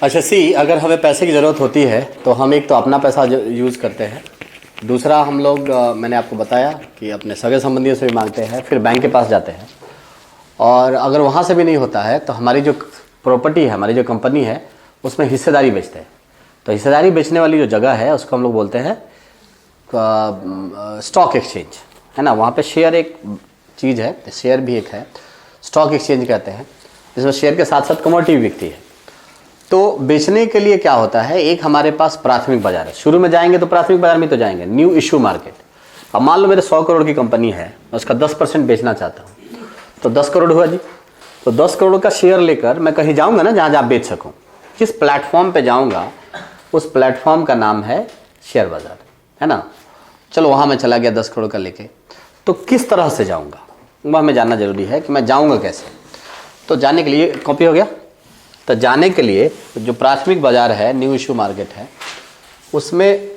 अच्छा सी, अगर हमें पैसे की ज़रूरत होती है तो हम एक तो अपना पैसा यूज़ करते हैं, दूसरा हम लोग मैंने आपको बताया कि अपने सगे संबंधियों से भी मांगते हैं, फिर बैंक के पास जाते हैं, और अगर वहाँ से भी नहीं होता है तो हमारी जो प्रॉपर्टी है, हमारी जो कंपनी है, उसमें हिस्सेदारी बेचते हैं। तो हिस्सेदारी बेचने वाली जो जगह है उसको हम लोग बोलते हैं स्टॉक एक्सचेंज, है ना। वहाँ पे शेयर एक चीज़ है, शेयर भी एक है, स्टॉक एक्सचेंज कहते हैं, जिसमें शेयर के साथ साथ कमोडिटी भी बिकती है। तो बेचने के लिए क्या होता है, एक हमारे पास प्राथमिक बाजार है। शुरू में जाएंगे तो प्राथमिक बाजार में तो जाएंगे, न्यू इशू मार्केट। अब मान लो मेरे 100 करोड़ की कंपनी है, मैं उसका 10% बेचना चाहता हूँ, तो 10 करोड़ हुआ जी। तो 10 करोड़ का शेयर लेकर मैं कहीं जाऊँगा ना, जहाँ जहाँ बेच सकूँ, किस प्लेटफॉर्म पे जाऊँगा, उस प्लेटफॉर्म का नाम है शेयर बाजार, है ना। चलो वहाँ मैं चला गया 10 करोड़ का लेके, तो किस तरह से जाऊँगा वह हमें जानना जरूरी है कि मैं जाऊँगा कैसे। तो जाने के लिए कॉपी हो गया। तो जाने के लिए जो प्राथमिक बाजार है, न्यू इशू मार्केट है, उसमें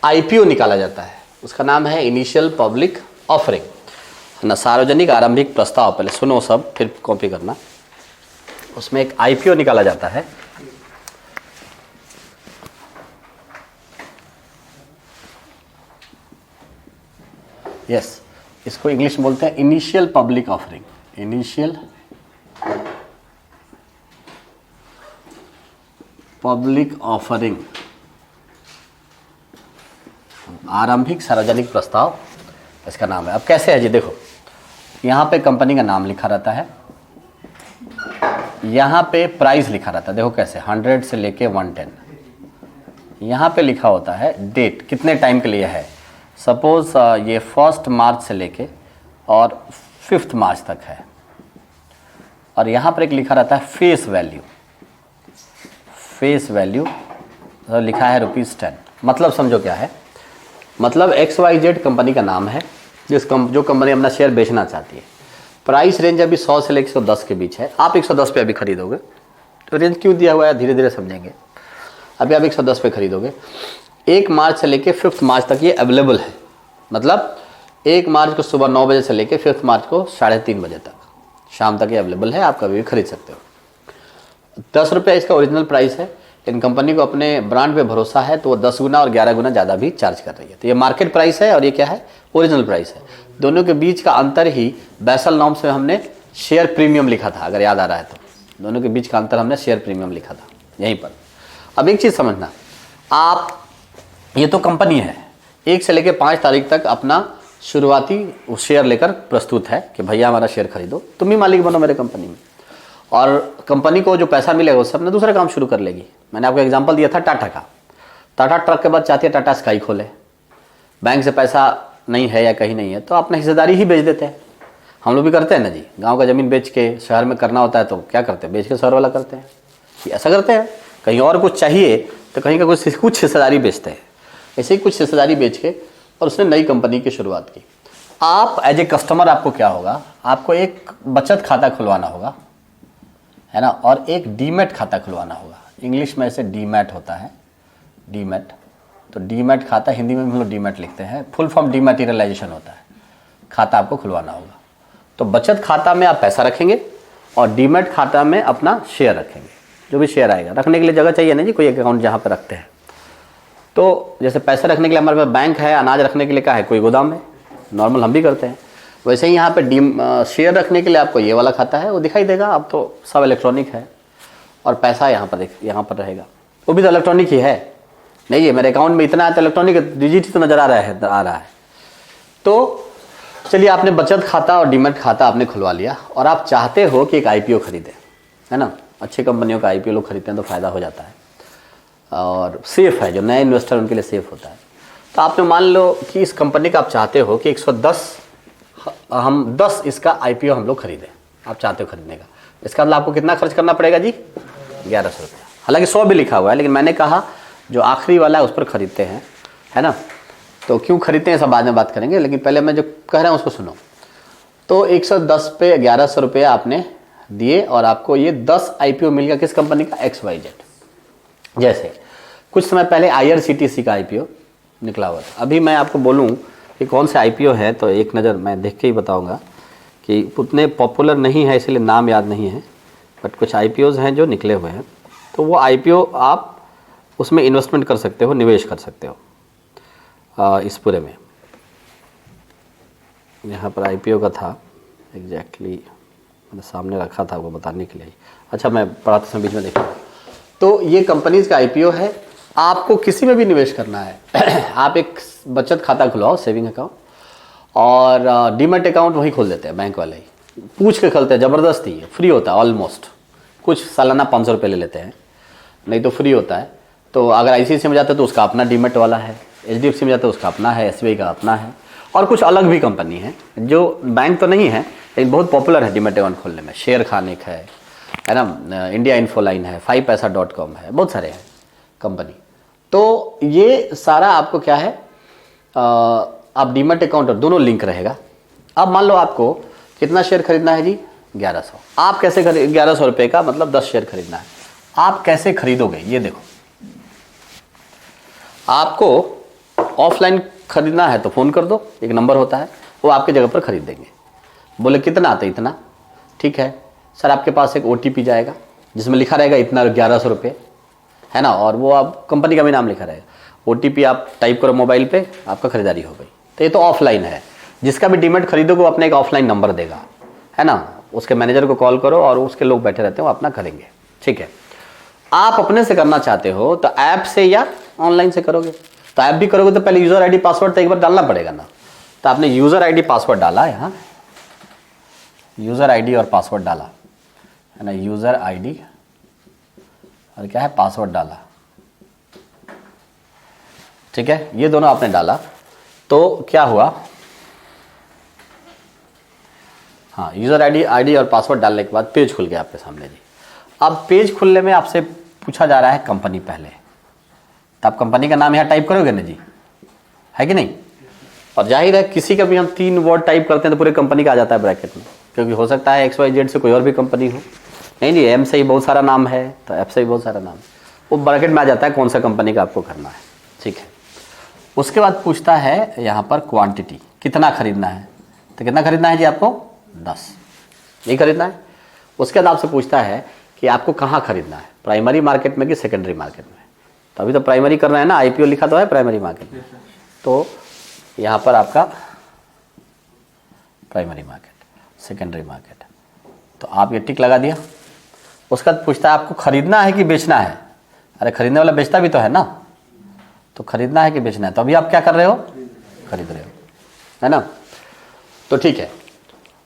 आईपीओ निकाला जाता है। उसका नाम है इनिशियल पब्लिक ऑफरिंग, है ना, सार्वजनिक आरंभिक प्रस्ताव। पहले सुनो सब, फिर कॉपी करना। उसमें एक आईपीओ निकाला जाता है। यस, इसको इंग्लिश में बोलते हैं initial public offering, initial public offering, आरंभिक सार्वजनिक प्रस्ताव इसका नाम है। अब कैसे है जी, देखो यहाँ पे कंपनी का नाम लिखा रहता है, यहाँ पे प्राइस लिखा रहता है, देखो कैसे 100 से लेके 110। यहाँ पे लिखा होता है डेट, कितने टाइम के लिए है। सपोज ये 1 मार्च से लेके और 5 मार्च तक है। और यहाँ पर एक लिखा रहता है फेस वैल्यू, फेस वैल्यू तो लिखा है ₹10। मतलब समझो क्या है, मतलब XYZ कंपनी का नाम है, जो कंपनी अपना शेयर बेचना चाहती है। प्राइस रेंज अभी 100 से लेकर 110 के बीच है। आप 110 पे अभी खरीदोगे, तो रेंज क्यों दिया हुआ है धीरे धीरे समझेंगे। अभी आप 110 पे खरीदोगे, 1 मार्च से लेकर 5 मार्च तक ये अवेलेबल है। मतलब 1 मार्च को सुबह 9 बजे से लेकर 5 मार्च को 3:30 बजे तक शाम तक ये अवेलेबल है, आप कभी भी खरीद सकते हो। ₹10 इसका ओरिजिनल प्राइस है। इन कंपनी को अपने ब्रांड पे भरोसा है, तो वो 10 गुना और 11 गुना ज़्यादा भी चार्ज कर रही है। तो ये मार्केट प्राइस है और ये क्या है, ओरिजिनल प्राइस है। दोनों के बीच का अंतर ही बैसल नॉर्म्स में हमने शेयर प्रीमियम लिखा था, अगर याद आ रहा है तो। दोनों के बीच का अंतर हमने शेयर प्रीमियम लिखा था यहीं पर। अब एक चीज़ समझना, आप ये तो कंपनी है, 1 से लेकर 5 तारीख तक अपना शुरुआती शेयर लेकर प्रस्तुत है कि भैया हमारा शेयर खरीदो, तुम ही मालिक बनो मेरे कंपनी में। और कंपनी को जो पैसा मिलेगा उससे अपना दूसरा काम शुरू कर लेगी। मैंने आपको एग्जांपल दिया था टाटा का। टाटा ट्रक के बाद चाहती है टाटा स्काई खोले। बैंक से पैसा नहीं है या कहीं नहीं है तो अपना हिस्सेदारी ही बेच देते हैं। हम लोग भी करते हैं ना जी, गांव का ज़मीन बेच के शहर में करना होता है तो क्या करते हैं, बेच के शहर वाला करते हैं, ऐसा करते हैं। कहीं और कुछ चाहिए तो कहीं का कुछ हिस्सेदारी बेचते हैं। ऐसे ही कुछ हिस्सेदारी बेच के और उसने नई कंपनी की शुरुआत की। आप एज ए कस्टमर, आपको क्या होगा, आपको एक बचत खाता खुलवाना होगा, है ना, और एक डीमैट खाता खुलवाना होगा। इंग्लिश में ऐसे डीमैट होता है, डीमैट। तो डीमैट खाता हिंदी में हम लोग डीमैट लिखते हैं, फुल फॉर्म डीमैटेरियलाइजेशन होता है। खाता आपको खुलवाना होगा। तो बचत खाता में आप पैसा रखेंगे और डीमैट खाता में अपना शेयर रखेंगे। जो भी शेयर आएगा, रखने के लिए जगह चाहिए ना जी, कोई अकाउंट जहाँ पर रखते हैं। तो जैसे पैसा रखने के लिए हमारे पास बैंक है, अनाज रखने के लिए क्या है, कोई गोदाम है, नॉर्मल हम भी करते हैं। वैसे ही यहाँ पे शेयर रखने के लिए आपको ये वाला खाता है, वो दिखाई देगा। अब तो सब इलेक्ट्रॉनिक है और पैसा यहाँ पर रहेगा, वो भी तो इलेक्ट्रॉनिक ही है। नहीं है मेरे अकाउंट में इतना है तो इलेक्ट्रॉनिक डिजिट ही तो नज़र आ रहा है। तो चलिए, आपने बचत खाता और डीमैट खाता आपने खुलवा लिया और आप चाहते हो कि एक आईपीओ खरीदें, है ना। अच्छी कंपनियों का आईपीओ लोग खरीदते हैं तो फ़ायदा हो जाता है और सेफ़ है, जो नए इन्वेस्टर उनके लिए सेफ़ होता है। तो आपने मान लो कि इस कंपनी का आप चाहते हो कि 10 इसका आईपीओ हम लोग खरीदें, आप चाहते हो खरीदने का। इसका मतलब आपको कितना खर्च करना पड़ेगा जी, ₹1100। हालांकि 100 भी लिखा हुआ है, लेकिन मैंने कहा जो आखिरी वाला है उस पर खरीदते हैं, है ना। तो क्यों खरीदते हैं सब बाद में बात करेंगे, लेकिन पहले मैं जो कह रहा हूँ उसको सुनो। तो 110 पे ₹1100 आपने दिए और आपको ये 10 आईपीओ मिल गया। किस कंपनी का, XYZ। जैसे कुछ समय पहले IRCTC का आईपीओ निकला हुआ था। अभी मैं आपको बोलूँ कि कौन से आईपीओ है तो एक नज़र मैं देख के ही बताऊंगा कि उतने पॉपुलर नहीं है, इसलिए नाम याद नहीं है, बट कुछ आईपीओज हैं जो निकले हुए हैं। तो वो आईपीओ आप उसमें इन्वेस्टमेंट कर सकते हो, निवेश कर सकते हो। इस पूरे में यहाँ पर आईपीओ का था एग्जैक्टली, मैंने सामने रखा था वो बताने के लिए। अच्छा, मैं पढ़ाते समय बीच में देखा। तो ये कंपनीज का आईपीओ है। आपको किसी में भी निवेश करना है आप एक बचत खाता खुलाओ, सेविंग अकाउंट, और डीमैट अकाउंट वही खोल देते हैं बैंक वाले ही, पूछ के खोलते हैं, ज़बरदस्ती है, फ्री होता है ऑलमोस्ट, कुछ सालाना 500 रुपये ले लेते हैं, नहीं तो फ्री होता है। तो अगर आईसीआईसी में जाते हैं तो उसका अपना डीमैट वाला है, एचडीएफसी में जाते हैं उसका अपना है, एसबीआई का अपना है, और कुछ अलग भी कंपनी है जो बैंक तो नहीं है लेकिन बहुत पॉपुलर है डीमैट अकाउंट खोलने में। शेयर खानिक है ना, इंडिया इन्फोलाइन है, 5paisa.com है, बहुत सारे हैं कंपनी। तो ये सारा आपको क्या है, आप डीमैट अकाउंट और दोनों लिंक रहेगा। अब मान लो आपको कितना शेयर खरीदना है जी, 1100। आप कैसे खरीद, 1100 रुपये का मतलब 10 शेयर खरीदना है। आप कैसे खरीदोगे ये देखो, आपको ऑफलाइन खरीदना है तो फ़ोन कर दो, एक नंबर होता है, वो आपके जगह पर खरीद देंगे। बोले कितना आता है, इतना, ठीक है सर, आपके पास एक ओटीपी जाएगा जिसमें लिखा रहेगा इतना 1100 रुपये, है ना, और वो आप कंपनी का भी नाम लिखा रहेगा। ओटीपी आप टाइप करो मोबाइल पे, आपका खरीदारी हो गई। तो ये तो ऑफलाइन है। जिसका भी डीमैट खरीदोगे वो अपना एक ऑफलाइन नंबर देगा, है ना, उसके मैनेजर को कॉल करो और उसके लोग बैठे रहते हैं, वो अपना करेंगे, ठीक है। आप अपने से करना चाहते हो तो ऐप से या ऑनलाइन से करोगे। तो ऐप भी करोगे तो पहले यूज़र आईडी पासवर्ड तो एक बार डालना पड़ेगा ना। तो आपने यूज़र आईडी पासवर्ड डाला, यहाँ यूज़र आईडी और पासवर्ड डाला है ना, यूज़र आईडी और क्या है, पासवर्ड डाला, ठीक है, ये दोनों आपने डाला। तो क्या हुआ, हाँ, यूज़र आईडी और पासवर्ड डालने के बाद पेज खुल गया आपके सामने जी। अब पेज खुलने में आपसे पूछा जा रहा है कंपनी पहले, तो आप कंपनी का नाम यहाँ टाइप करोगे ना जी, है कि नहीं। और जाहिर है किसी का भी हम 3 वर्ड टाइप करते हैं तो पूरे कंपनी का आ जाता है ब्रैकेट में, क्योंकि हो सकता है XYZ से कोई और भी कंपनी हो। नहीं जी, M से ही बहुत सारा नाम है, तो F से ही बहुत सारा नाम है, वो ब्रैकेट में आ जाता है कौन सा कंपनी का आपको करना है, ठीक है। उसके बाद पूछता है यहाँ पर क्वांटिटी, कितना खरीदना है। तो कितना खरीदना है जी आपको, 10 नहीं खरीदना है। उसके बाद आपसे पूछता है कि आपको कहाँ खरीदना है, प्राइमरी मार्केट में कि सेकेंडरी मार्केट में। तो अभी तो प्राइमरी करना है ना, आईपीओ लिखा तो है प्राइमरी मार्केट में, तो यहाँ पर आपका प्राइमरी मार्केट, सेकेंडरी मार्केट, तो आप ये टिक लगा दिया। उसका पूछता है आपको खरीदना है कि बेचना है। अरे खरीदने वाला बेचता भी तो है ना, तो खरीदना है कि बेचना है, तो अभी आप क्या कर रहे हो, खरीद रहे हो, है ना। तो ठीक है।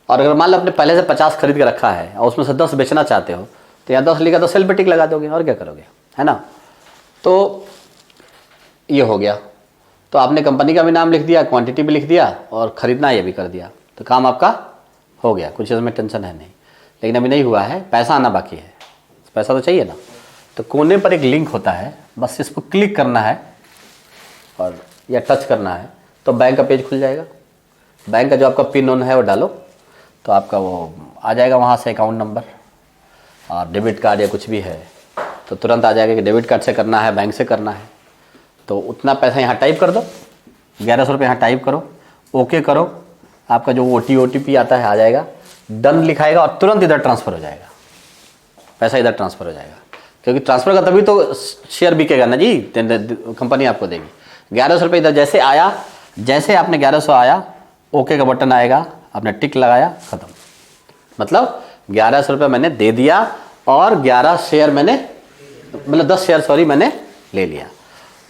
और अगर मान लो आपने पहले से 50 खरीद के रखा है और उसमें से 10 बेचना चाहते हो, तो यहाँ 10 लिखा तो सेल पे टिक लगा दोगे, और क्या करोगे, है ना। तो ये हो गया। तो आपने कंपनी का भी नाम लिख दिया, क्वांटिटी भी लिख दिया, और ख़रीदना ये भी कर दिया, तो काम आपका हो गया, कुछ इसमें टेंशन है नहीं। लेकिन अभी नहीं हुआ है, पैसा आना बाकी है, पैसा तो चाहिए ना। तो कोने पर एक लिंक होता है, बस इस पर क्लिक करना है और या टच करना है, तो बैंक का पेज खुल जाएगा। बैंक का जो आपका पिन ऑन है वो डालो, तो आपका वो आ जाएगा, वहाँ से अकाउंट नंबर और डेबिट कार्ड या कुछ भी है तो तुरंत आ जाएगा कि डेबिट कार्ड से करना है, बैंक से करना है। तो उतना पैसा यहाँ टाइप कर दो, 1100 रुपये यहाँ टाइप करो, ओके करो, आपका जो OTP आता है आ जाएगा, डन लिखाएगा और तुरंत इधर ट्रांसफ़र हो जाएगा, पैसा इधर ट्रांसफ़र हो जाएगा। क्योंकि ट्रांसफ़र का तभी तो शेयर बिकेगा ना जी, कंपनी आपको देगी। 1100 रुपये इधर जैसे आया, जैसे आपने 1100 आया, ओके का बटन आएगा, आपने टिक लगाया, ख़त्म। मतलब 1100 रुपये मैंने दे दिया और 11 शेयर मैंने, मतलब 10 शेयर सॉरी मैंने ले लिया।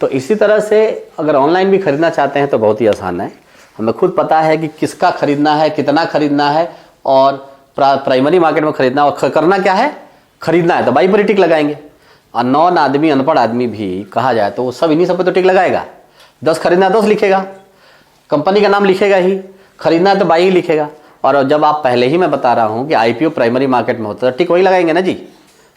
तो इसी तरह से अगर ऑनलाइन भी खरीदना चाहते हैं तो बहुत ही आसान है। हमें खुद पता है कि किसका खरीदना है, कितना खरीदना है, और प्राइमरी मार्केट में खरीदना, और करना क्या है, खरीदना है तो बाई पर टिक लगाएंगे। और नॉन आदमी, अनपढ़ आदमी भी कहा जाए तो वो सब इन्हीं सब पे तो टिक लगाएगा। 10 खरीदना है 10 लिखेगा, कंपनी का नाम लिखेगा ही, खरीदना है तो बाई ही लिखेगा। और जब आप पहले ही मैं बता रहा हूँ कि आईपीओ प्राइमरी मार्केट में होता है, टिक वही लगाएंगे ना जी,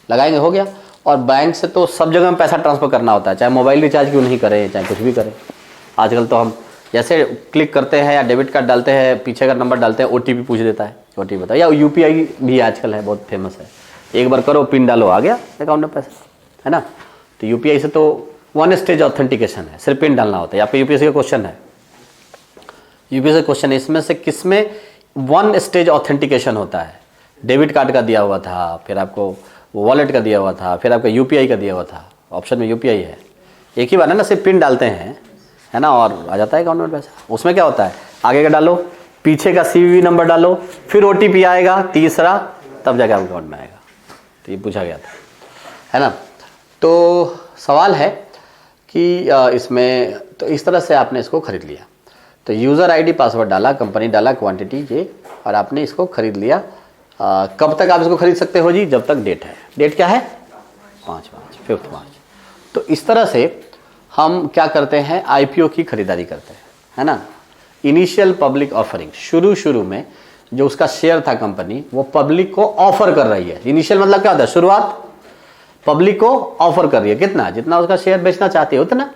लगाएंगे, हो गया। और बैंक से तो सब जगह में पैसा ट्रांसफ़र करना होता है, चाहे मोबाइल रिचार्ज क्यों नहीं करें, चाहे कुछ भी करें। आजकल तो हम जैसे क्लिक करते हैं या डेबिट कार्ड डालते हैं, पीछे का नंबर डालते हैं, OTP पूछ देता है, OTP बताओ, या UPI भी आजकल है, बहुत फेमस है, एक बार करो, पिन डालो, आ गया अकाउंट में पैसा, है ना। तो UPI से तो 1 स्टेज ऑथेंटिकेशन है, सिर्फ पिन डालना होता है। यहाँ पे UPSC का क्वेश्चन है, UPSC क्वेश्चन है, इसमें से किस में 1 स्टेज ऑथेंटिकेशन होता है। डेबिट कार्ड का दिया हुआ था, फिर आपको वॉलेट का दिया हुआ था, फिर आपका यूपीआई का दिया हुआ था, ऑप्शन में यूपीआई है, एक ही बार है ना, सिर्फ पिन डालते हैं है ना और आ जाता है अकाउंट में पैसा। उसमें क्या होता है, आगे का डालो, पीछे का सीवीवी नंबर डालो, फिर ओटीपी आएगा तीसरा, तब जाके आपके अकाउंट में आएगा। तो ये पूछा गया था, है ना। तो सवाल है कि इसमें तो इस तरह से आपने इसको खरीद लिया, तो यूज़र आईडी पासवर्ड डाला, कंपनी डाला, क्वांटिटी ये, और आपने इसको खरीद लिया। कब तक आप इसको खरीद सकते हो जी, जब तक डेट है। डेट क्या है, 5 मार्च। तो इस तरह से हम क्या करते हैं, आईपीओ की खरीदारी करते हैं, है ना। इनिशियल पब्लिक ऑफरिंग, शुरू में जो उसका शेयर था कंपनी, वो पब्लिक को ऑफर कर रही है। इनिशियल मतलब क्या होता है, शुरुआत, पब्लिक को ऑफर कर रही है कितना, जितना उसका शेयर बेचना चाहती है उतना।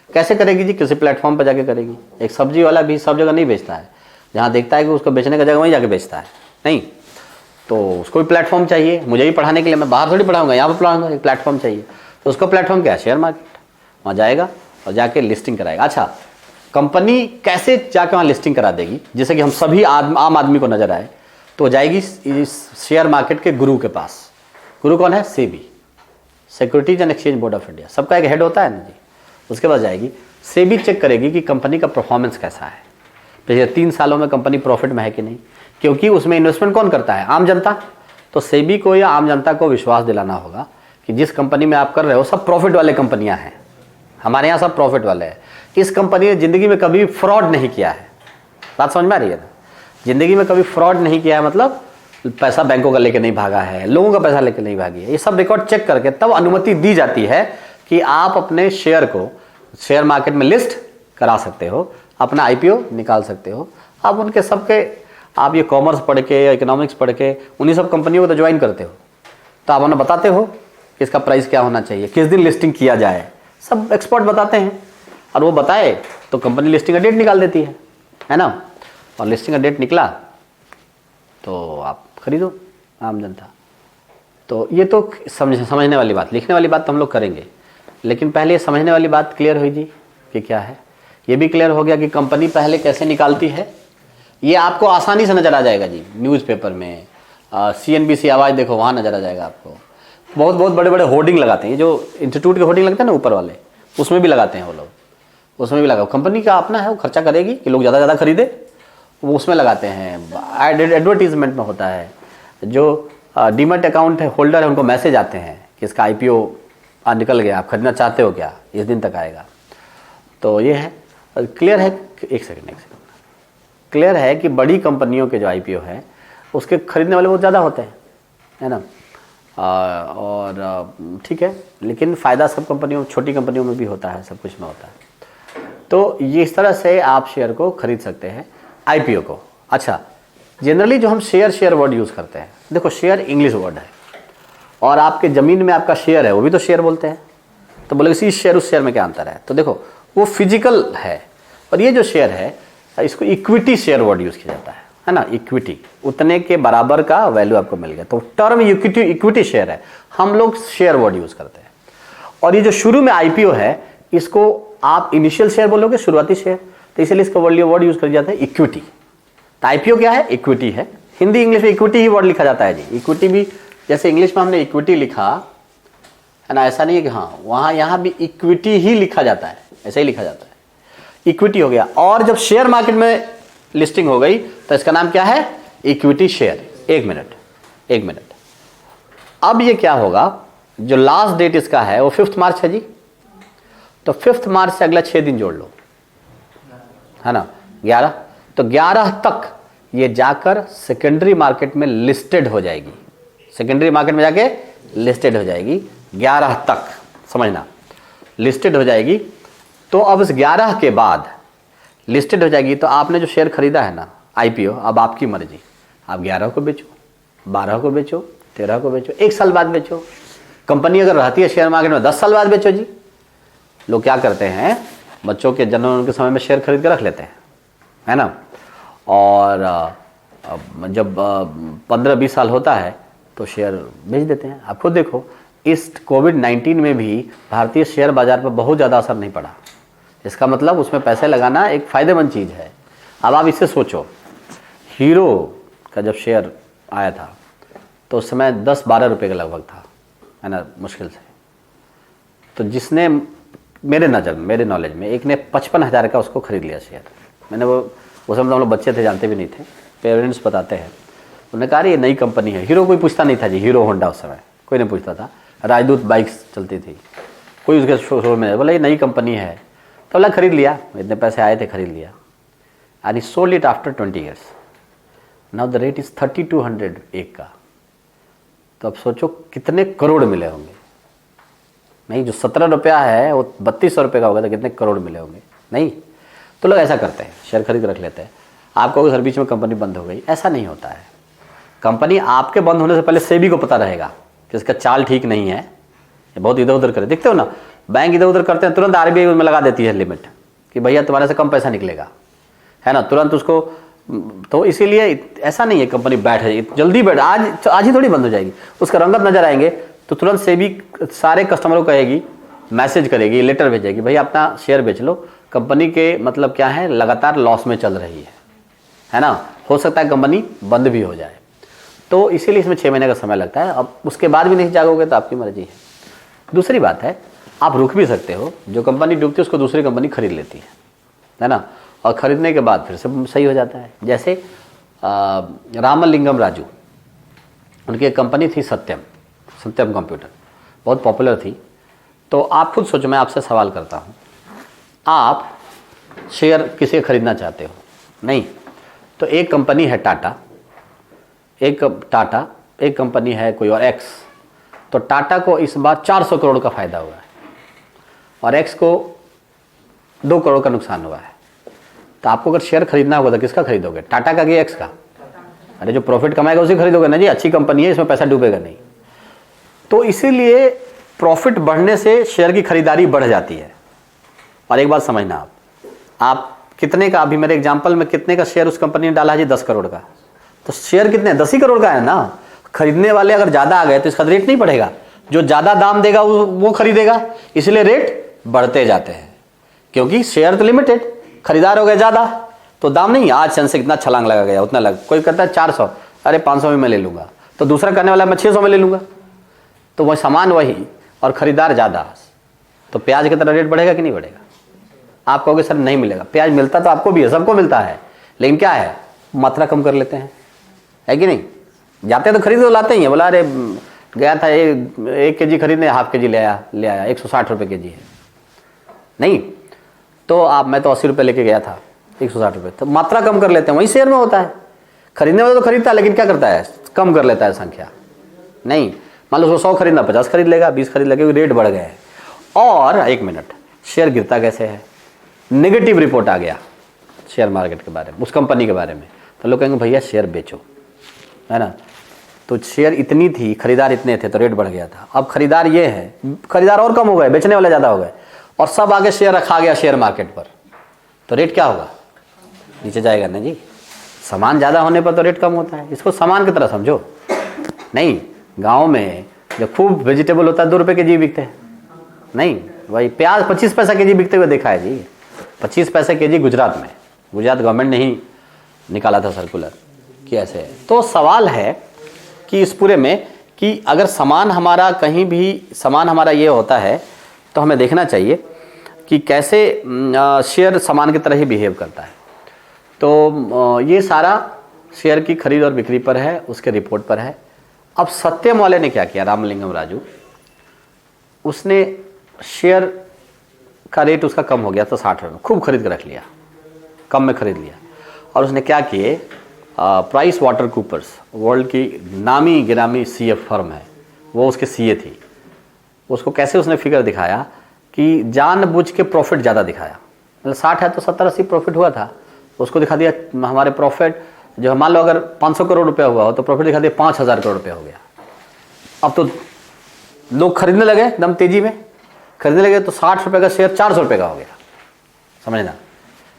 कैसे करेगी जी, किसी प्लेटफॉर्म पर जाके करेगी। एक सब्जी वाला भी सब जगह नहीं बेचता है, जहाँ देखता है कि उसको बेचने का जगह वहीं जाके बेचता है, नहीं। तो उसको भी प्लेटफॉर्म चाहिए, मुझे भी पढ़ाने के लिए, मैं बाहर थोड़ी पढ़ाऊंगा, यहाँ पर पढ़ाऊंगा, एक प्लेटफॉर्म चाहिए। तो उसका प्लेटफॉर्म क्या है, शेयर मार्केट। वहाँ जाएगा और जाके लिस्टिंग कराएगा। अच्छा, कंपनी कैसे जाके वहाँ लिस्टिंग करा देगी, जिससे कि हम सभी आम आदमी को नजर आए, तो जाएगी इस शेयर मार्केट के गुरु के पास। गुरु कौन है, SEBI, securities and exchange board of India, सबका एक हेड होता है ना जी। उसके बाद जाएगी, सेबी चेक करेगी कि कंपनी का परफॉर्मेंस कैसा है, पिछले 3 सालों में कंपनी प्रॉफिट में है कि नहीं, क्योंकि उसमें इन्वेस्टमेंट कौन करता है, आम जनता। तो सेबी को या आम जनता को विश्वास दिलाना होगा कि जिस कंपनी में आप कर रहे हो सब प्रॉफिट वाले कंपनियां हैं, हमारे यहाँ सब प्रॉफिट वाले हैं। इस कंपनी ने जिंदगी में कभी फ्रॉड नहीं किया है। बात समझ में आ रही है ना, जिंदगी में कभी फ्रॉड नहीं किया है, मतलब पैसा बैंकों का लेके नहीं भागा है, लोगों का पैसा लेके नहीं भागी है। ये सब रिकॉर्ड चेक करके तब अनुमति दी जाती है कि आप अपने शेयर को शेयर मार्केट में लिस्ट करा सकते हो, अपना आईपीओ निकाल सकते हो। आप उनके सबके, आप ये कॉमर्स पढ़ के या इकोनॉमिक्स पढ़ के उन्हीं सब कंपनियों को तो ज्वाइन करते हो, तो आप उन्हें बताते हो कि इसका प्राइस क्या होना चाहिए, किस दिन लिस्टिंग किया जाए, सब एक्सपर्ट बताते हैं। और वो बताए तो कंपनी लिस्टिंग का डेट निकाल देती है ना। और लिस्टिंग का डेट निकला तो आप खरीदो, आम जनता। तो ये तो समझने वाली बात, लिखने वाली बात तो हम लोग करेंगे, लेकिन पहले समझने वाली बात क्लियर हुई जी कि क्या है। ये भी क्लियर हो गया कि कंपनी पहले कैसे निकालती है। ये आपको आसानी से नज़र आ जाएगा जी, न्यूज़पेपर में, CNBC आवाज़ देखो, वहाँ नज़र आ जाएगा आपको। बहुत बहुत बड़े बड़े होर्डिंग लगाते हैं, जो इंस्टीट्यूट के होर्डिंग लगते हैं ना ऊपर वाले, उसमें भी लगाते हैं वो लोग, उसमें भी लगा। कंपनी का अपना है, वो खर्चा करेगी कि लोग ज़्यादा खरीदे, वो उसमें लगाते हैं। एडवर्टीजमेंट में होता है, जो डीमैट अकाउंट है होल्डर है उनको मैसेज आते हैं कि इसका आईपीओ निकल गया, आप खरीदना चाहते हो क्या, इस दिन तक आएगा। तो ये है, क्लियर है। एक सेकंड क्लियर है कि बड़ी कंपनियों के जो आईपीओ है उसके खरीदने वाले बहुत ज़्यादा होते हैं, है ना। और ठीक है, लेकिन फ़ायदा सब कंपनियों, छोटी कंपनियों में भी होता है, सब कुछ में होता है। तो ये इस तरह से आप शेयर को खरीद सकते हैं, आईपीओ को। अच्छा, जनरली जो हम शेयर वर्ड यूज़ करते हैं, देखो शेयर इंग्लिश वर्ड है, और आपके ज़मीन में आपका शेयर है वो भी तो शेयर बोलते हैं। तो बोले इस शेयर उस शेयर में क्या अंतर है, तो देखो वो फिजिकल है, और ये जो शेयर है इसको इक्विटी शेयर वर्ड यूज़ किया जाता है ना। इक्विटी, उतने के बराबर का वैल्यू आपको मिल गया, तो टर्म इक्विटी शेयर है, हम लोग शेयर वर्ड यूज़ करते हैं। और ये जो शुरू में आईपीओ है, इसको आप इनिशियल शेयर बोलोगे, शुरुआती शेयर, तो इसलिए इसका वर्ड यूज़ कर जाता है इक्विटी। तो आईपीओ क्या है, इक्विटी है। हिंदी इंग्लिश में इक्विटी ही वर्ड लिखा जाता है जी। इक्विटी भी, जैसे इंग्लिश में हमने इक्विटी लिखा है ना, ऐसा नहीं है कि हाँ वहाँ यहाँ भी इक्विटी ही लिखा जाता है, ऐसा ही लिखा जाता है, इक्विटी हो गया। और जब शेयर मार्केट में लिस्टिंग हो गई तो इसका नाम क्या है, इक्विटी शेयर। एक मिनट, अब ये क्या होगा, जो लास्ट डेट इसका है वो 5 मार्च है जी, तो 5 मार्च से अगला 6 दिन जोड़ लो, है ना, 11। तो 11 तक ये जाकर सेकेंडरी मार्केट में लिस्टेड हो जाएगी, सेकेंडरी मार्केट में जाके लिस्टेड हो जाएगी 11 तक, समझना, लिस्टेड हो जाएगी। तो अब इस 11 के बाद लिस्टेड हो जाएगी, तो आपने जो शेयर खरीदा है ना आईपीओ, अब आपकी मर्जी, आप 11 को बेचो, 12 को बेचो, 13 को बेचो, 1 साल बाद बेचो। कंपनी अगर रहती है शेयर मार्केट में 10 साल बाद बेचो जी। लोग क्या करते हैं, बच्चों के जन्म के समय में शेयर खरीद कर रख लेते हैं, है ना, और जब 15-20 साल होता है तो शेयर बेच देते हैं। आप खुद देखो, इस कोविड-19 में भी भारतीय शेयर बाजार पर बहुत ज़्यादा असर नहीं पड़ा। इसका मतलब उसमें पैसे लगाना एक फ़ायदेमंद चीज़ है। अब आप इससे सोचो, हीरो का जब शेयर आया था तो उस समय 10-12 रुपये के लगभग था, है ना, मुश्किल से। तो जिसने मेरे नॉलेज में एक ने 55,000 का उसको खरीद लिया शेयर। मैंने वो उस समय हम लोग बच्चे थे, जानते भी नहीं थे, पेरेंट्स बताते हैं। उन्होंने कहा ये नई कंपनी है, हीरो कोई पूछता नहीं था जी, हीरो होंडा उस समय कोई नहीं पूछता था, राजदूत बाइक्स चलती थी, कोई उसके शोरूम में बोला ये नई कंपनी है, तो बोला खरीद लिया, इतने पैसे आए थे खरीद लिया। And he sold it after 20 years. Now the rate is 3200 एक का। तो अब सोचो कितने करोड़ मिले होंगे। नहीं, जो 17 रुपया है वो 3200 रुपये का होगा, तो कितने करोड़ मिले होंगे। नहीं, तो लोग ऐसा करते हैं, शेयर खरीद रख लेते हैं। आप कहोगे सर बीच में कंपनी बंद हो गई, ऐसा नहीं होता है। कंपनी आपके बंद होने से पहले सेबी को पता रहेगा कि इसका चाल ठीक नहीं है, ये बहुत इधर उधर करे। देखते हो ना, बैंक इधर उधर करते हैं, तुरंत आरबीआई उसमें लगा देती है लिमिट कि भैया तुम्हारे से कम पैसा निकलेगा, है ना, तुरंत उसको। तो इसीलिए ऐसा नहीं है कंपनी बैठ जल्दी बैठ आज ही थोड़ी बंद हो जाएगी। उसका रंगत नजर आएंगे तो तुरंत सेबी सारे कस्टमरों को कहेगी, मैसेज करेगी, लेटर भेजेगी, भैया अपना शेयर बेच लो, कंपनी के मतलब क्या है, लगातार लॉस में चल रही है ना, हो सकता है कंपनी बंद भी हो जाए। तो इसीलिए इसमें 6 महीने का समय लगता है। अब उसके बाद भी नहीं जागोगे तो आपकी मर्जी है। दूसरी बात है, आप रुक भी सकते हो, जो कंपनी डूबती है उसको दूसरी कंपनी खरीद लेती है ना, और ख़रीदने के बाद फिर से सही हो जाता है। जैसे रामलिंगम राजू, उनकी एक कंपनी थी सत्यम कंप्यूटर, बहुत पॉपुलर थी। तो आप खुद सोचो, मैं आपसे सवाल करता हूँ, आप शेयर किसे खरीदना चाहते हो? नहीं, तो एक कंपनी है टाटा, एक कंपनी है कोई और एक्स। तो टाटा को इस बार 400 करोड़ का फायदा हुआ है और एक्स को 2 करोड़ का नुकसान हुआ है। तो आपको अगर शेयर खरीदना होगा तो किसका खरीदोगे, टाटा का कि एक्स का? अरे जो प्रॉफिट कमाएगा उसी खरीदोगे ना जी, अच्छी कंपनी है, इसमें पैसा डूबेगा नहीं। तो इसीलिए प्रॉफिट बढ़ने से शेयर की खरीदारी बढ़ जाती है। और एक बात समझना, आप कितने का, अभी मेरे एग्जांपल में कितने का शेयर उस कंपनी ने डाला है जी, 10 करोड़ का। तो शेयर कितने, 10 ही करोड़ का है ना। खरीदने वाले अगर ज़्यादा आ गए तो इसका रेट नहीं बढ़ेगा, जो ज़्यादा दाम देगा वो खरीदेगा, इसलिए रेट बढ़ते जाते हैं। क्योंकि शेयर तो लिमिटेड, खरीदार हो गए ज़्यादा तो दाम नहीं, आज सेंसेक्स इतना छलांग लगा गया उतना लग, कोई कहता है 400, अरे 500 में मैं ले लूँगा, तो दूसरा करने वाला मैं 600 में ले लूँगा। तो वह सामान वही और ख़रीदार ज़्यादा, तो प्याज की तरह रेट बढ़ेगा कि नहीं बढ़ेगा? आप कहोगे सर नहीं मिलेगा, प्याज मिलता तो आपको भी है, सबको मिलता है, लेकिन क्या है, मात्रा कम कर लेते हैं, है कि नहीं? जाते तो खरीद तो लाते ही हैं, बोला अरे गया था 1 kg खरीदने, ½ kg ले आया 160 रुपये kg है। नहीं तो मैं तो 80 रुपये लेके गया था, 160 रुपये, तो मात्रा कम कर लेते हैं। वही शेयर में होता है, खरीदने वाला तो खरीदता है, लेकिन क्या करता है, कम कर लेता है संख्या। नहीं, मान लो उसको 100 खरीदना, 50 खरीद लेगा, 20 खरीद लेगा, क्योंकि रेट बढ़ गए हैं। और 1 मिनट, शेयर गिरता कैसे है? नेगेटिव रिपोर्ट आ गया शेयर मार्केट के बारे में, उस कंपनी के बारे में, तो लोग कहेंगे भैया शेयर बेचो, है ना। तो शेयर इतनी थी, खरीदार इतने थे, तो रेट बढ़ गया था। अब खरीदार ये है, खरीदार और कम हो गए, बेचने वाले ज़्यादा हो गए, और सब आगे शेयर रखा गया शेयर मार्केट पर, तो रेट क्या होगा, नीचे जाएगा ना जी। सामान ज़्यादा होने पर तो रेट कम होता है, इसको सामान की तरह समझो। नहीं, गाँव में जो खूब वेजिटेबल होता है 2 रुपये kg बिकते हैं, नहीं वही प्याज 25 पैसा kg बिकते हुए देखा है जी, 25 पैसे kg गुजरात में, गुजरात गवर्नमेंट ने ही निकाला था सर्कुलर कि ऐसे है। तो सवाल है कि इस पूरे में कि अगर सामान हमारा कहीं भी सामान हमारा ये होता है तो हमें देखना चाहिए कि कैसे शेयर सामान की तरह ही बिहेव करता है। तो ये सारा शेयर की खरीद और बिक्री पर है, उसके रिपोर्ट पर है। अब सत्यम वाले ने क्या किया, रामलिंगम राजू, उसने शेयर का रेट उसका कम हो गया तो 60 रुपये खूब खरीद के रख लिया, कम में खरीद लिया। और उसने क्या किए, प्राइस वाटर कूपर्स, वर्ल्ड की नामी गिरामी सीए फर्म है, वो उसके सीए थी। उसको कैसे उसने फिगर दिखाया कि जानबूझ के प्रॉफिट ज़्यादा दिखाया, मतलब 60 है तो 70-80 प्रॉफिट हुआ था, उसको दिखा दिया हमारे प्रॉफिट जो मान लो अगर 500 करोड़ रुपया हुआ हो तो प्रॉफिट दिखा दिया 5000 करोड़ रुपया हो गया। अब तो लोग खरीदने लगे, एकदम तेजी में खरीदने लगे, तो 60 रुपये का शेयर 400 रुपये का हो गया, समझना,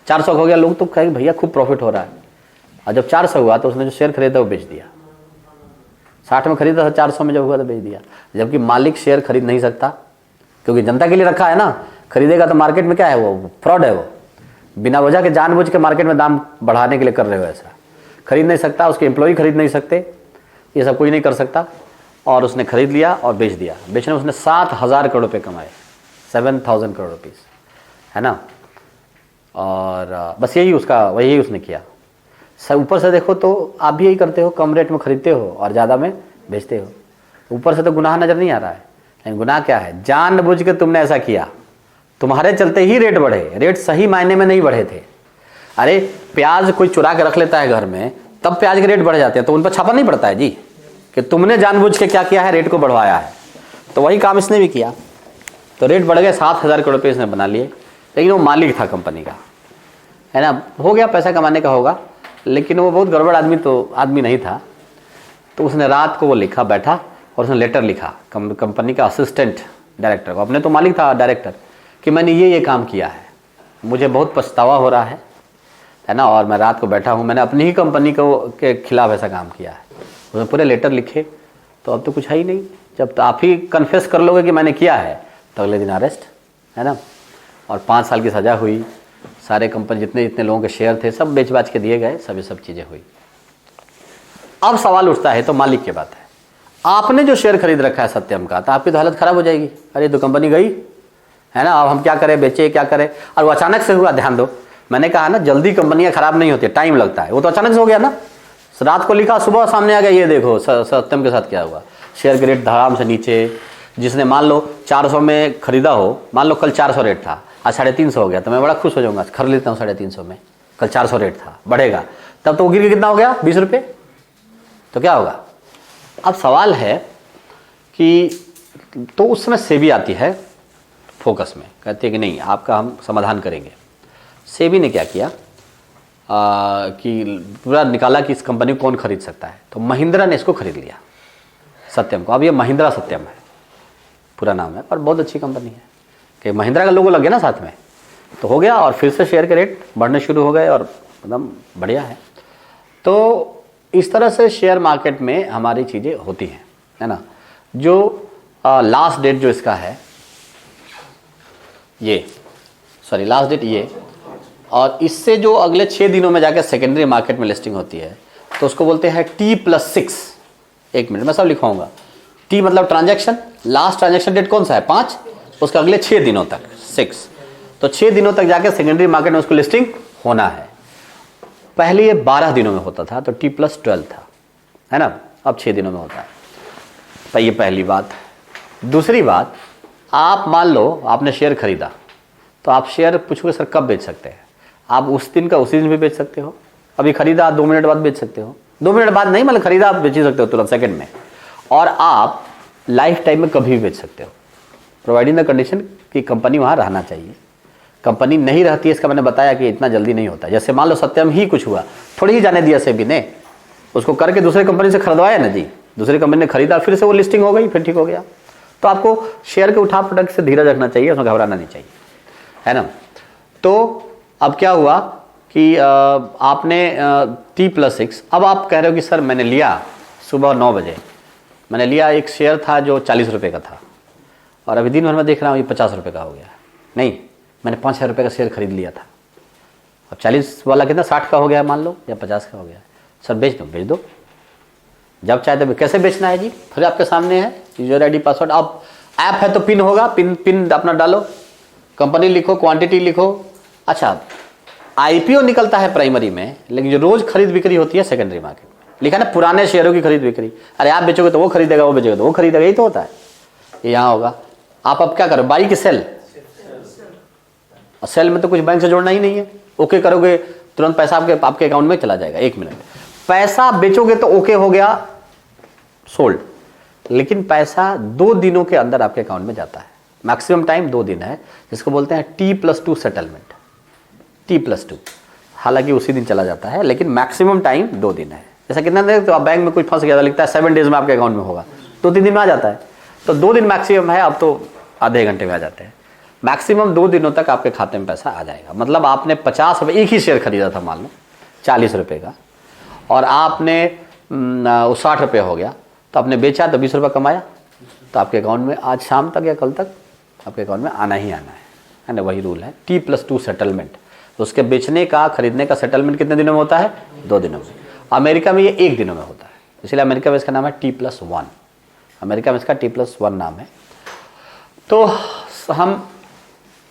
400 हो गया। लोग तो कहेंगे भैया खूब प्रॉफिट हो रहा है। और जब 400 हुआ तो उसने जो शेयर खरीदा वो बेच दिया, 60 में खरीदा था, 400 में जब हुआ तो बेच दिया। जबकि मालिक शेयर खरीद नहीं सकता, क्योंकि जनता के लिए रखा है ना, खरीदेगा तो मार्केट में क्या है, वो फ्रॉड है, वो बिना वजह के जानबूझ के मार्केट में दाम बढ़ाने के लिए कर रहे हो, ऐसा खरीद नहीं सकता, उसके एम्प्लॉय खरीद नहीं सकते। ये सब कोई नहीं कर सकता। और उसने खरीद लिया और बेच दिया। बेचने में उसने 7,000 करोड़ रुपये कमाए, 7,000 करोड़ रुपीज़, है ना। और बस यही उसने किया। सब ऊपर से देखो तो आप भी यही करते हो, कम रेट में खरीदते हो और ज़्यादा में बेचते हो। ऊपर से तो गुनाह नज़र नहीं आ रहा है, लेकिन गुनाह क्या है, जानबूझ के तुमने ऐसा किया, तुम्हारे चलते ही रेट बढ़े। रेट सही मायने में नहीं बढ़े थे। अरे प्याज कोई चुरा के रख लेता है घर में, तब प्याज के रेट बढ़ जाते हैं, तो उन पर छापा नहीं पड़ता है जी कि तुमने जानबूझ के क्या किया है, रेट को बढ़वाया है। तो वही काम इसने भी किया, तो रेट बढ़ गए, 7,000 करोड़ रुपये इसने बना लिए। लेकिन वो मालिक था कंपनी का, है ना, हो गया, पैसा कमाने का होगा, लेकिन वो बहुत गड़बड़ आदमी नहीं था। तो उसने रात को वो लिखा, बैठा और उसने लेटर लिखा कंपनी का असिस्टेंट डायरेक्टर को, अपने तो मालिक था डायरेक्टर, कि मैंने ये काम किया है, मुझे बहुत पछतावा हो रहा है ना, और मैं रात को बैठा हूँ, मैंने अपनी ही कंपनी के खिलाफ ऐसा काम किया है। उसने पूरे लेटर लिखे। तो अब तो कुछ है ही नहीं, जब तो आप ही कन्फेस कर लोगे कि मैंने किया है, तो अगले दिन अरेस्ट, है ना, और 5 साल की सज़ा हुई। सारे कंपनी जितने लोगों के शेयर थे सब बेच बाच के दिए गए, सब ये सब चीज़ें हुई। अब सवाल उठता है, तो मालिक की बात है, आपने जो शेयर खरीद रखा है सत्यम का, तो आपकी तो हालत ख़राब हो जाएगी। अरे तो कंपनी गई, है ना, अब हम क्या करें, बेचे क्या करें। और वो अचानक से हुआ, ध्यान दो, मैंने कहा ना जल्दी कंपनियां खराब नहीं होती, टाइम लगता है। वो तो अचानक से हो गया ना, रात को लिखा, सुबह सामने आ गया, ये देखो सत्यम के साथ क्या हुआ, शेयर के रेट धड़ाम से नीचे। जिसने मान लो 400 में खरीदा हो, मान लो कल 400 रेट था, आज 350 हो गया, तो मैं बड़ा खुश हो जाऊंगा, खरीद लेता हूँ 350 में। कल 400 रेट था, बढ़ेगा, तब तो वो गिर के कितना हो गया, 20 रुपये। तो क्या होगा। अब सवाल है कि तो उस समय सेबी आती है फोकस में, कहती है कि नहीं, आपका हम समाधान करेंगे। सेबी ने क्या किया कि पूरा निकाला कि इस कंपनी को कौन खरीद सकता है। तो महिंद्रा ने इसको खरीद लिया, सत्यम को। अब ये महिंद्रा सत्यम है, पूरा नाम है, और बहुत अच्छी कंपनी है कि महिंद्रा का लोगो लग गया ना साथ में, तो हो गया। और फिर से शेयर के रेट बढ़ने शुरू हो गए और एकदम बढ़िया है। तो इस तरह से शेयर मार्केट में हमारी चीज़ें होती हैं, है ना। जो लास्ट डेट जो इसका है ये, सॉरी लास्ट डेट ये, और इससे जो अगले 6 दिनों में जाकर सेकेंडरी मार्केट में लिस्टिंग होती है, तो उसको बोलते हैं T+6। 1 मिनट मैं सब लिखवाऊंगा। T मतलब ट्रांजैक्शन, लास्ट ट्रांजैक्शन डेट कौन सा है, 5, उसका अगले 6 दिनों तक 6, तो 6 दिनों तक जाकर सेकेंडरी मार्केट में उसको लिस्टिंग होना है। पहले ये 12 दिनों में होता था, तो T+12 था, है ना, अब 6 दिनों में होता है। तो ये पहली बात। दूसरी बात, आप मान लो आपने शेयर खरीदा, तो आप शेयर पूछोगे सर कब बेच सकते हैं, आप उस दिन का उसी दिन भी बेच सकते हो। अभी खरीदा 2 मिनट बाद बेच सकते हो, 2 मिनट बाद नहीं, मतलब खरीदा आप बेच ही सकते हो तुरंत सेकंड में। और आप लाइफ टाइम में कभी भी बेच सकते हो, प्रोवाइडिंग द कंडीशन कि कंपनी वहाँ रहना चाहिए। कंपनी नहीं रहती है, इसका मैंने बताया कि इतना जल्दी नहीं होता। जैसे मान लो सत्यम ही कुछ हुआ, थोड़ी ही जाने दिया सेबी ने, उसको करके दूसरे कंपनी से खरीदवाया ना जी, दूसरी कंपनी ने खरीदा, फिर से वो लिस्टिंग हो गई, फिर ठीक हो गया। तो आपको शेयर के उठा पटक से धीरज रखना चाहिए, उसमें घबराना नहीं चाहिए, है ना। तो अब क्या हुआ कि आपने T+6, अब आप कह रहे हो कि सर मैंने लिया सुबह 9 बजे, मैंने लिया, एक शेयर था जो 40 रुपये का था, और अभी दिन भर में देख रहा हूँ ये 50 रुपये का हो गया। नहीं, मैंने 5,000 रुपये का शेयर खरीद लिया था, अब 40 वाला कितना 60 का हो गया मान लो, या 50 का हो गया। सर बेच दो, जब चाहे तब। कैसे बेचना है जी, फिर आपके सामने है, यूजर ID पासवर्ड। अब ऐप है तो पिन होगा, पिन अपना डालो, कंपनी लिखो, क्वांटिटी लिखो। अच्छा, IPO निकलता है प्राइमरी में, लेकिन जो रोज खरीद बिक्री होती है सेकेंडरी मार्केट में, लिखा ना पुराने शेयरों की खरीद बिक्री। अरे आप बेचोगे तो वो खरीदेगा, वो बेचोगे तो वो खरीदेगा, यही तो होता है। ये यहाँ होगा। आप अब क्या करो, बाई की सेल, सेल में तो कुछ बैंक से जोड़ना ही नहीं है, ओके करोगे तुरंत पैसा आपके अकाउंट में चला जाएगा। 1 मिनट, पैसा बेचोगे तो ओके हो गया, सोल्ड, लेकिन पैसा 2 दिनों के अंदर आपके अकाउंट में जाता है। मैक्सिमम टाइम 2 दिन है, जिसको बोलते हैं T+2 सेटलमेंट, T+2। हालांकि उसी दिन चला जाता है, लेकिन मैक्सिमम टाइम 2 दिन है। जैसा कितना देर, तो आप बैंक में कुछ फंस गया, लिखता है 7 डेज में आपके अकाउंट में होगा, 2-3 दिन में आ जाता है। तो 2 दिन मैक्सिमम है, अब तो आधे घंटे में आ जाते हैं। मैक्सिमम 2 दिनों तक आपके खाते में पैसा आ जाएगा। मतलब आपने 50 रुपये, एक ही शेयर खरीदा था मान लो 40 रुपये का, और आपने 60 रुपये हो गया, तो आपने बेचा तो 20 रुपये कमाया, तो आपके अकाउंट में आज शाम तक या कल तक आपके अकाउंट में आना ही आना है ना। वही रूल है T+2 सेटलमेंट। तो उसके बेचने का खरीदने का सेटलमेंट कितने दिनों में होता है, 2 दिनों में। अमेरिका में ये 1 दिनों में होता है, इसलिए अमेरिका में इसका नाम है T+1। अमेरिका में इसका T+1 नाम है। तो हम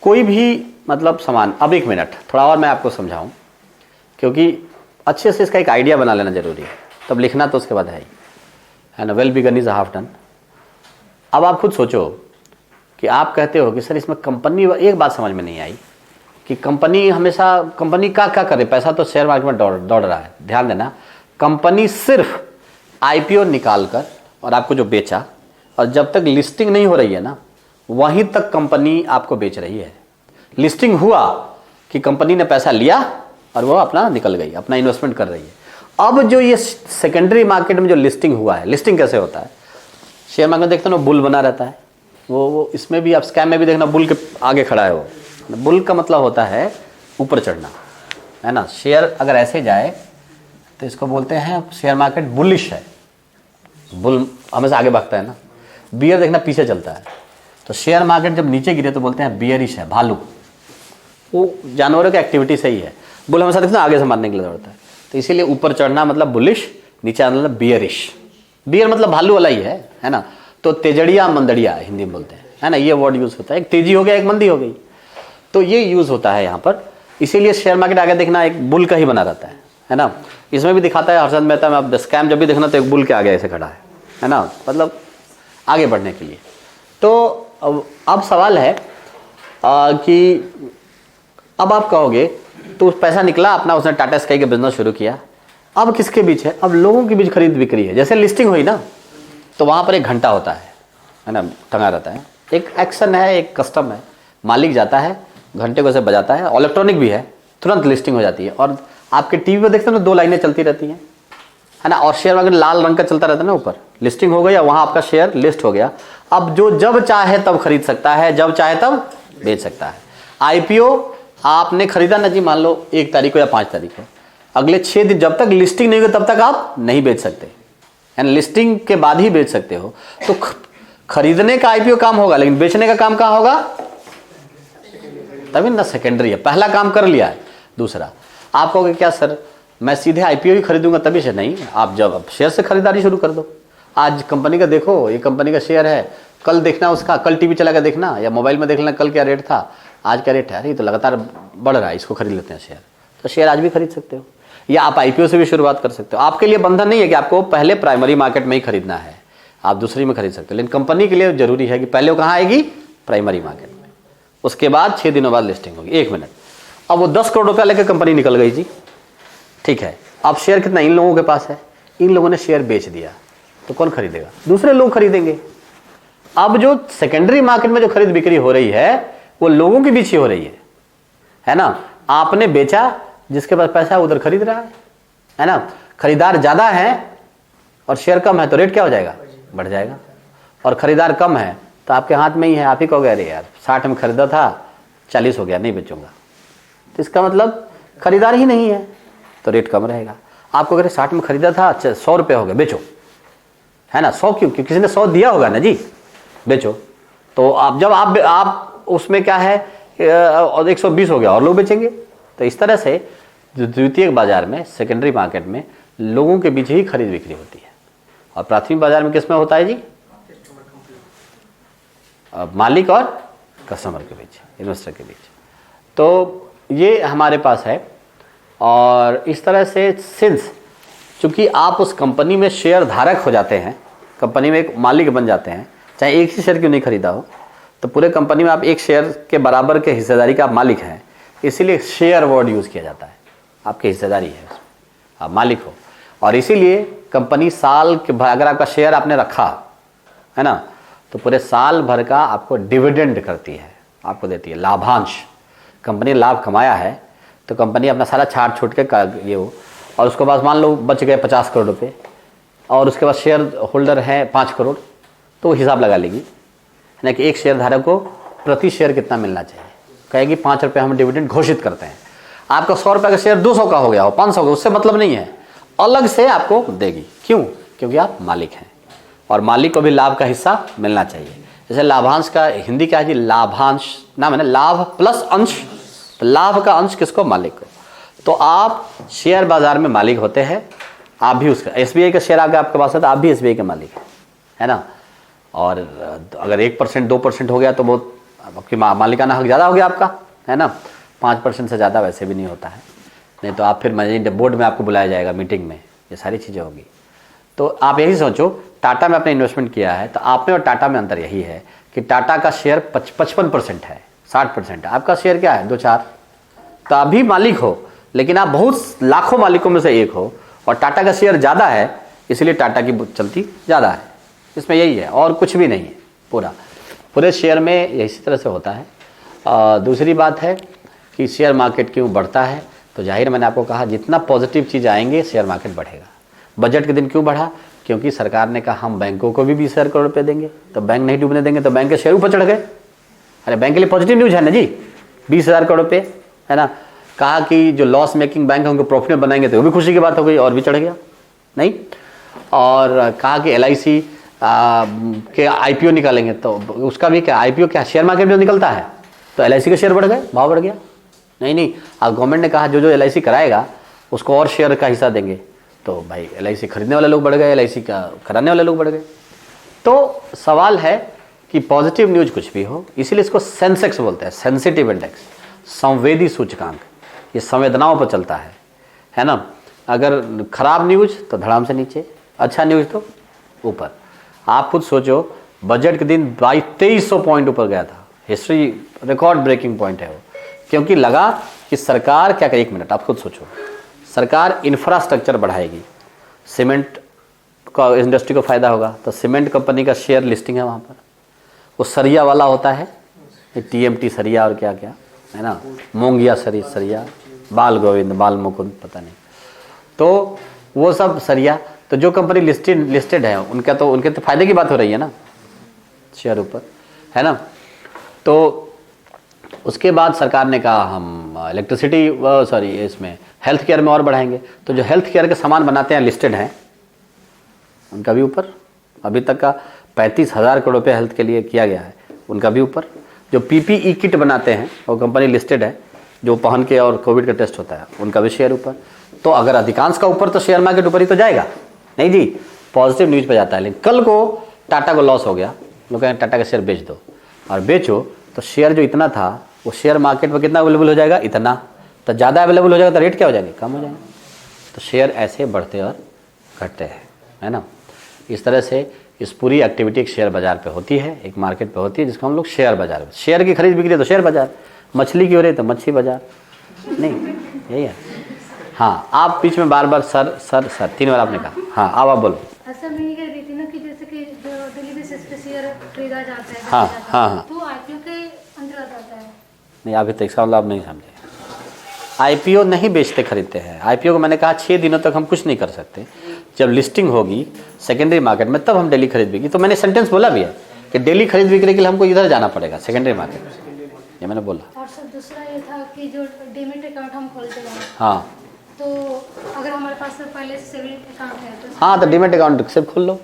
कोई भी मतलब सामान, अब एक मिनट थोड़ा और मैं आपको समझाऊं, क्योंकि अच्छे से इसका एक आइडिया बना लेना जरूरी है, तब लिखना तो उसके बाद है ना। Well begun is half done. अब आप खुद सोचो कि आप कहते हो कि सर इसमें कंपनी, एक बात समझ में नहीं आई कि कंपनी हमेशा, कंपनी क्या क्या करे, पैसा तो शेयर मार्केट में दौड़ रहा है। ध्यान देना, कंपनी सिर्फ आईपीओ निकाल कर और आपको जो बेचा, और जब तक लिस्टिंग नहीं हो रही है ना, वहीं तक कंपनी आपको बेच रही है। लिस्टिंग हुआ कि कंपनी ने पैसा लिया और वो अपना निकल गई, अपना इन्वेस्टमेंट कर रही है। अब जो ये सेकेंडरी मार्केट में जो लिस्टिंग हुआ है, लिस्टिंग कैसे होता है, शेयर मार्केट में देखते हो ना, बुल बना रहता है, वो इसमें भी आप स्कैम में भी देखना, बुल के आगे खड़ा है वो। बुल का मतलब होता है ऊपर चढ़ना, है ना। शेयर अगर ऐसे जाए तो इसको बोलते हैं शेयर मार्केट बुलिश है, बुल हमेशा आगे भागता है ना। बियर देखना पीछे चलता है। तो शेयर मार्केट जब नीचे गिरे तो बोलते हैं बियरिश है, भालू। वो जानवरों की एक्टिविटी सही है। बुल हमेशा देखते हैं आगे से मारने के लिए दौड़ता है। तो इसीलिए ऊपर चढ़ना मतलब बुलिश, नीचे आना मतलब बियरिश। बियर मतलब भालू वाला ही है ना। तो तेजड़िया मंदड़िया हिंदी में बोलते हैं, है ना। ये वर्ड यूज होता है, एक तेजी हो गया एक मंदी हो गई, तो ये यूज होता है यहाँ पर। इसीलिए शेयर मार्केट आगे देखना एक बुल का ही बना रहता है ना। इसमें भी दिखाता है हर्षद मेहता में, अब स्कैम जब भी देखना तो एक बुल के आगे ऐसे खड़ा है ना, मतलब आगे बढ़ने के लिए। तो अब सवाल है कि अब आप कहोगे तो पैसा निकला अपना, उसने टाटा स्काई का बिजनेस शुरू किया। अब किसके बीच है, अब लोगों के बीच खरीद बिक्री है। जैसे लिस्टिंग हुई ना, तो वहाँ पर एक घंटा होता है ना, टंगा रहता है, एक एक्शन है, एक कस्टम है। मालिक जाता है, घंटे को से बजाता है, इलेक्ट्रॉनिक भी है, तुरंत लिस्टिंग हो जाती है। और आपके टीवी पे देखते हैं ना, 2 लाइनें चलती रहती हैं, है ना। और शेयर मार्केट लाल रंग का चलता रहता है ना, ऊपर लिस्टिंग हो गई, वहाँ आपका शेयर लिस्ट हो गया। अब जो जब चाहे तब खरीद सकता है, जब चाहे तब बेच सकता है। आईपीओ आपने खरीदा ना जी, मान लो 1 तारीख को या 5 तारीख को, अगले 6 दिन जब तक लिस्टिंग नहीं होगी तब तक आप नहीं बेच सकते, एंड लिस्टिंग के बाद ही बेच सकते हो। तो खरीदने का आईपीओ काम होगा, लेकिन बेचने का काम कहाँ होगा, तभी ना सेकेंडरी है। पहला काम कर लिया है। दूसरा आप कहोगे क्या सर मैं सीधे आईपीओ ही खरीदूंगा तभी से, नहीं, आप जब शेयर से खरीदारी शुरू कर दो। आज कंपनी का देखो, ये कंपनी का शेयर है, कल देखना उसका, कल टीवी चला कर देखना या मोबाइल में देख लेना कल क्या रेट था, आज क्या रेट है, अरे तो लगातार बढ़ रहा है, इसको खरीद लेते हैं शेयर। तो शेयर आज भी खरीद सकते हो, या आप आईपीओ से भी शुरुआत कर सकते हो। आपके लिए बंधन नहीं है कि आपको पहले प्राइमरी मार्केट में ही खरीदना है, आप दूसरी में खरीद सकते हो। लेकिन कंपनी के लिए जरूरी है कि पहले वो कहाँ आएगी, प्राइमरी मार्केट में, उसके बाद 6 दिनों बाद लिस्टिंग होगी। 1 मिनट, अब वो 10 करोड़ रुपया लेकर कंपनी निकल गई जी, ठीक है। अब शेयर कितना इन लोगों के पास है, इन लोगों ने शेयर बेच दिया, तो कौन खरीदेगा, दूसरे लोग खरीदेंगे। अब जो सेकेंडरी मार्केट में जो खरीद बिक्री हो रही है वो लोगों के बीच ही हो रही है ना। आपने बेचा, जिसके पास पैसा है उधर खरीद रहा है ना। खरीदार ज्यादा है और शेयर कम है तो रेट क्या हो जाएगा, बढ़ जाएगा। और खरीदार कम है तो आपके हाथ में ही है, आप ही कहोगे अरे यार 60 में खरीदा था 40 हो गया, नहीं बेचूंगा। तो इसका मतलब खरीदार ही नहीं है तो रेट कम रहेगा। आपको अगर 60 में खरीदा था, 100 रुपये हो गए, बेचो, है ना। 100 क्यों, क्योंकि किसी ने 100 दिया होगा ना जी, बेचो। तो आप जब आप उसमें क्या है, और 120 हो गया और लोग बेचेंगे। तो इस तरह से जो द्वितीयक बाजार में, सेकेंडरी मार्केट में लोगों के बीच ही खरीद बिक्री होती है। और प्राथमिक बाजार में किसमें होता है जी, मालिक और कस्टमर के बीच, इन्वेस्टर के बीच। तो ये हमारे पास है। और इस तरह से सिंस चूंकि आप उस कंपनी में शेयर धारक हो जाते हैं, कंपनी में एक मालिक बन जाते हैं, चाहे एक ही शेयर क्यों नहीं खरीदा हो, तो पूरे कंपनी में आप एक शेयर के बराबर के हिस्सेदारी का आप मालिक हैं। इसीलिए शेयर वर्ड यूज किया जाता है, आपकी हिस्सेदारी है उसमें, आप मालिक हो। और इसीलिए कंपनी साल के, अगर आपका शेयर आपने रखा है ना, तो पूरे साल भर का आपको डिविडेंड करती है, आपको देती है लाभांश। कंपनी लाभ कमाया है तो कंपनी अपना सारा छाट छूट के ये हो, और उसके बाद मान लो बच गए 50 करोड़ रुपये, और उसके बाद शेयर होल्डर है 5 करोड़, तो वो हिसाब लगा लेगी ना कि एक शेयर धारक को प्रति शेयर कितना मिलना चाहिए। कहेगी 5 रुपये हम डिविडेंड घोषित करते हैं। आपका 100 रुपये का शेयर 200 का हो गया हो, 500 का, उससे मतलब नहीं है, अलग से आपको देगी। क्यों, क्योंकि आप मालिक हैं और मालिक को भी लाभ का हिस्सा मिलना चाहिए। जैसे लाभांश का हिंदी क्या है जी, लाभांश नाम है ना, लाभ प्लस अंश, तो लाभ का अंश किसको, मालिक को। तो आप शेयर बाजार में मालिक होते हैं, आप भी उसका SBI का शेयर आगे आपके पास है तो आप भी SBI के मालिक है ना। और अगर 1% 2% हो गया तो बहुत आपकी मालिकाना हक ज़्यादा हो गया आपका, है ना। 5% से ज़्यादा वैसे भी नहीं होता है, नहीं तो आप फिर मैनेजिंग बोर्ड में आपको बुलाया जाएगा मीटिंग में, ये सारी चीज़ें होगी। तो आप यही सोचो, टाटा में आपने इन्वेस्टमेंट किया है तो आप में और टाटा में अंतर यही है कि टाटा का शेयर 55% है, 60% है, आपका शेयर क्या है 2-4। तो आप भी मालिक हो लेकिन आप बहुत लाखों मालिकों में से एक हो, और टाटा का शेयर ज़्यादा है इसलिए टाटा की चलती ज़्यादा है। इसमें यही है और कुछ भी नहीं है, पूरे शेयर में इसी तरह से होता है। दूसरी बात है कि शेयर मार्केट क्यों बढ़ता है, तो जाहिर मैंने आपको कहा जितना पॉजिटिव चीज़ आएंगे शेयर मार्केट बढ़ेगा। बजट के दिन क्यों बढ़ा, क्योंकि सरकार ने कहा हम बैंकों को भी 20,000 करोड़ रुपये देंगे, तो बैंक नहीं डूबने देंगे, तो बैंक के शेयर ऊपर चढ़ गए। अरे बैंक के लिए पॉजिटिव न्यूज़ है ना जी, 20,000 करोड़ रुपये, है ना। कहा कि जो लॉस मेकिंग बैंक है उनको प्रॉफिट बनाएंगे, तो वो भी खुशी की बात हो गई और भी चढ़ गया नहीं। और कहा कि LIC के IPO निकालेंगे, तो उसका भी क्या IPO क्या शेयर मार्केट में निकलता है, तो LIC के शेयर बढ़ गए, भाव बढ़ गया। नहीं, अब गवर्नमेंट ने कहा जो LIC कराएगा उसको और शेयर का हिस्सा देंगे, तो भाई LIC खरीदने वाले लोग बढ़ गए, LIC का कराने वाले लोग बढ़ गए। तो सवाल है कि पॉजिटिव न्यूज कुछ भी हो, इसीलिए इसको सेंसेक्स बोलते हैं, सेंसिटिव इंडेक्स, संवेदी सूचकांक, ये संवेदनाओं पर चलता है ना। अगर खराब न्यूज तो धड़ाम से नीचे, अच्छा न्यूज तो ऊपर। आप खुद सोचो, बजट के दिन 2300 पॉइंट ऊपर गया था, हिस्ट्री रिकॉर्ड ब्रेकिंग पॉइंट है वो, क्योंकि लगा कि सरकार क्या करे। 1 मिनट आप खुद सोचो, सरकार इंफ्रास्ट्रक्चर बढ़ाएगी, सीमेंट का इंडस्ट्री को फायदा होगा, तो सीमेंट कंपनी का शेयर लिस्टिंग है वहाँ पर, वो सरिया वाला होता है, TMT सरिया और क्या क्या है ना, मोंगिया सरिया, बाल गोविंद, बाल मुकुंद, पता नहीं, तो वो सब सरिया। तो जो कंपनी लिस्टेड है उनके तो फायदे की बात हो रही है ना, शेयर ऊपर, है ना। तो उसके बाद सरकार ने कहा हम इलेक्ट्रिसिटी इसमें हेल्थ केयर में और बढ़ाएंगे, तो जो हेल्थ केयर के सामान बनाते हैं लिस्टेड हैं उनका भी ऊपर। अभी तक का 35,000 करोड़ रुपये हेल्थ के लिए किया गया है, उनका भी ऊपर। जो PPE किट बनाते हैं वो कंपनी लिस्टेड है, जो पहन के और कोविड का टेस्ट होता है, उनका भी शेयर ऊपर। तो अगर अधिकांश का ऊपर तो शेयर मार्केट ऊपर ही तो जाएगा, नहीं जी, पॉजिटिव न्यूज पे जाता है। लेकिन कल को टाटा को लॉस हो गया, लोग कहें टाटा का शेयर बेच दो, और बेचो तो शेयर जो इतना था वो शेयर मार्केट में कितना अवेलेबल हो जाएगा, इतना। तो ज़्यादा अवेलेबल हो जाएगा तो रेट क्या हो जाएगा, कम हो जाएगा। तो शेयर ऐसे बढ़ते और घटते हैं, है ना। इस तरह से इस पूरी एक्टिविटी एक शेयर बाजार पे होती है, एक मार्केट पे होती है, जिसको हम लोग शेयर बाजार, शेयर की खरीद बिक्री तो शेयर बाजार, मछली की हो रही तो मछली बाजार, नहीं यही है। हाँ, आप बीच में बार बार सर 3 बार आपने कहा। हाँ, अब आप बोलो। अच्छा, मैं ये कह रही थी ना कि जैसे कि जो डेली बेसिस पे शेयर खरीदा जाता है, हाँ, तो IPO के अंदर आ जाता है। नहीं, अभी तक इसका मतलब आप नहीं समझे। IPO नहीं बेचते खरीदते हैं। IPO को मैंने कहा 6 दिनों तक हम कुछ नहीं कर सकते, जब लिस्टिंग होगी सेकेंडरी मार्केट में तब हम डेली खरीद बिक्री। तो मैंने सेंटेंस बोला भी है कि डेली खरीद बिक्री के लिए हमको इधर जाना पड़ेगा, सेकेंडरी मार्केट, ये मैंने बोला। और सर दूसरा ये था कि जो डीमैट अकाउंट हम खोलते हैं, हाँ, तो अगर हमारे पास पहले से सेविंग अकाउंट है तो हाँ, तो डीमैट अकाउंट सिर्फ खोल लो,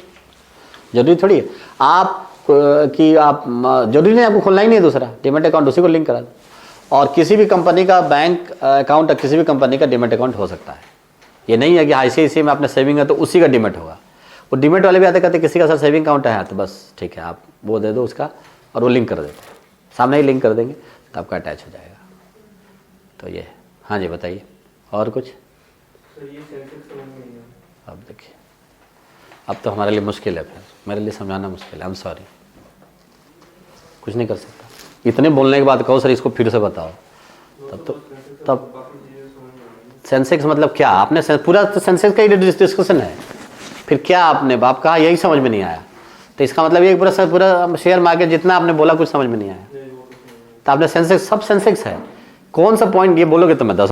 जरूरी थोड़ी है आप जरूरी नहीं आपको खोलना ही नहीं है दूसरा, डीमैट अकाउंट उसी को लिंक करा दो। और किसी भी कंपनी का बैंक अकाउंट, किसी भी कंपनी का डीमैट अकाउंट हो सकता है। ये नहीं है कि ICICI में आपने सेविंग है तो उसी का डीमैट होगा। वो डीमैट वाले भी आते कहते किसी का सर सेविंग अकाउंट है तो बस ठीक है, आप वो दे दो उसका और वो लिंक कर देते हैं, सामने ही लिंक कर देंगे तो आपका अटैच हो जाएगा। तो ये, हाँ जी बताइए और कुछ। अब देखिए, अब तो हमारे लिए मुश्किल है, फिर मेरे लिए समझाना मुश्किल है, आई एम सॉरी, कुछ नहीं कर सकता। इतने बोलने के बाद कहो सर इसको फिर से बताओ, तब सेंसेक्स मतलब क्या, आपने पूरा तो सेंसेक्स का ही डिस्कशन है, फिर क्या आपने बाप कहा यही समझ में नहीं आया, तो इसका मतलब ये पूरा शेयर मार्केट जितना आपने बोला कुछ समझ में नहीं आया। तो आपने सेंसेक्स, सब सेंसेक्स है, कौन सा पॉइंट ये बोलोगे तो मैं 10